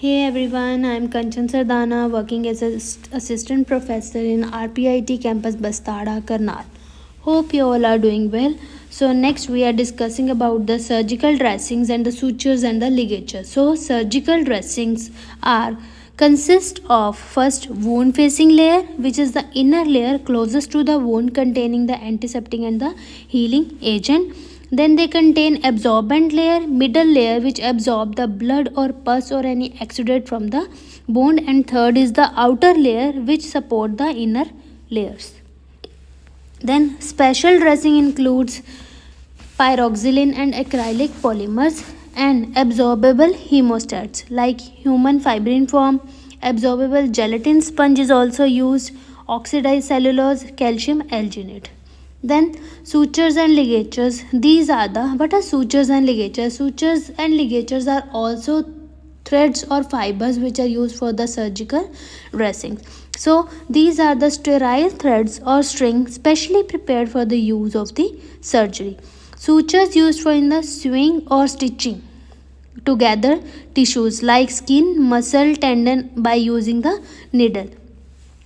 Hey everyone, I'm Kanchan Sardana, working as an assistant professor in RPIT campus Bastada, Karnal. Hope you all are doing well. So next we are discussing about the surgical dressings and the sutures and the ligatures. So surgical dressings are consist of first wound facing layer, which is the inner layer closest to the wound containing the antiseptic and the healing agent. Then they contain absorbent layer, middle layer which absorb the blood or pus or any exudate from the wound, and third is the outer layer which support the inner layers. Then special dressing includes pyroxylin and acrylic polymers and absorbable hemostats like human fibrin foam. Absorbable gelatin sponge is also used, oxidized cellulose, calcium alginate. Then sutures and ligatures. These are the what are sutures and ligatures? Sutures and ligatures are also threads or fibers which are used for the surgical dressings. So these are the sterile threads or string specially prepared for the use of the surgery. Sutures used for in the sewing or stitching together tissues like skin, muscle, tendon by using the needle.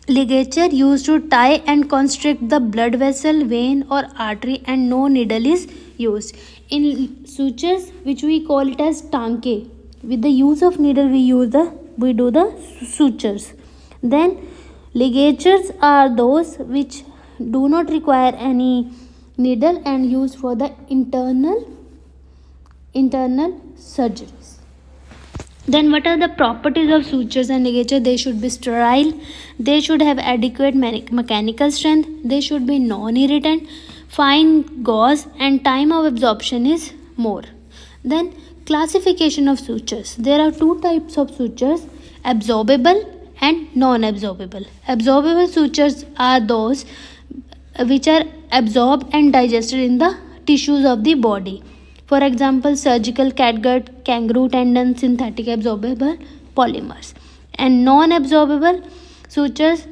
Ligature used to tie and constrict the blood vessel, vein or artery, and no needle is used. In sutures, which we call it as tanke, with the use of needle we do the sutures. Then ligatures are those which do not require any needle and used for the internal surgeries. Then what are the properties of sutures and ligature? They should be sterile, they should have adequate mechanical strength, they should be non-irritant, fine gauze, and time of absorption is more. Then classification of sutures. There are two types of sutures, absorbable and non-absorbable. Absorbable sutures are those which are absorbed and digested in the tissues of the body. For example, surgical catgut, kangaroo tendon, synthetic absorbable polymers. And non-absorbable sutures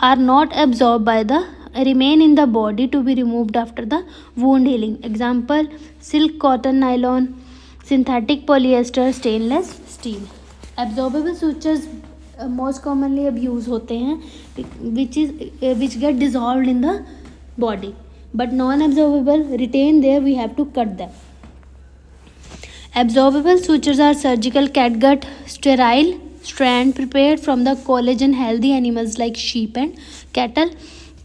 are not absorbed by the remain in the body to be removed after the wound healing. Example, silk, cotton, nylon, synthetic polyester, stainless steel. Absorbable sutures most commonly abused होते हैं which get dissolved in the body, but non-absorbable retain there, we have to cut them. Absorbable sutures are surgical catgut, sterile strand prepared from the collagen healthy animals like sheep and cattle.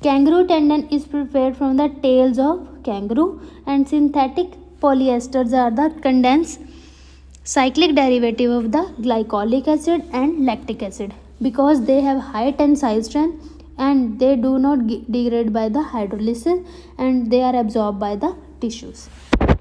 Kangaroo tendon is prepared from the tails of kangaroo, and synthetic polyesters are the condensed cyclic derivative of the glycolic acid and lactic acid because they have high tensile strength and they do not degrade by the hydrolysis and they are absorbed by the tissues.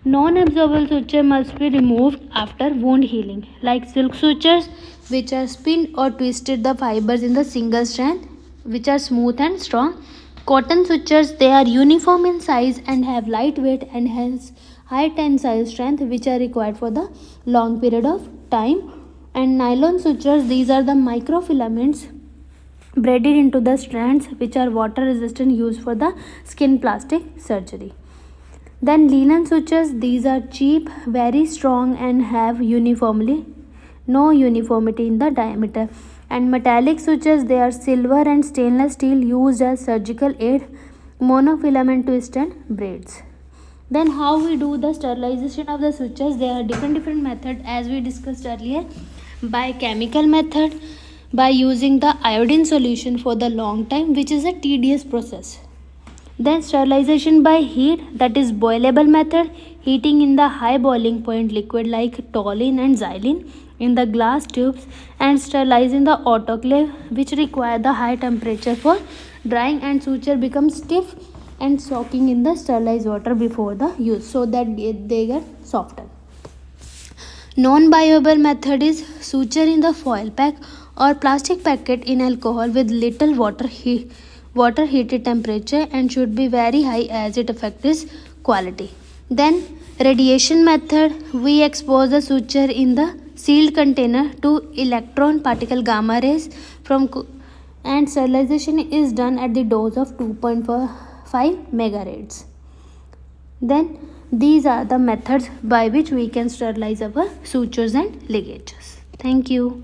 Non-absorbable suture must be removed after wound healing, like silk sutures, which are spin or twisted the fibers in the single strand, which are smooth and strong. Cotton sutures, they are uniform in size and have light weight and hence high tensile strength, which are required for the long period of time. And nylon sutures, these are the microfilaments braided into the strands, which are water resistant, used for the skin plastic surgery. Then linen sutures, these are cheap, very strong and have no uniformity in the diameter. And metallic sutures, they are silver and stainless steel used as surgical aid, monofilament twist and braids. Then how we do the sterilization of the sutures? There are different methods as we discussed earlier. By chemical method, by using the iodine solution for the long time, which is a tedious process. Then sterilization by heat, that is boilable method, heating in the high boiling point liquid like toluene and xylene in the glass tubes, and sterilizing the autoclave, which require the high temperature for drying, and suture becomes stiff and soaking in the sterilized water before the use so that they get softer. Non-bioable method is suture in the foil pack or plastic packet in alcohol with little water heated temperature and should be very high as it affects its quality. Then radiation method, we expose the suture in the sealed container to electron particle gamma rays and sterilization is done at the dose of 2.5 megaradians. Then these are the methods by which we can sterilize our sutures and ligatures. Thank you.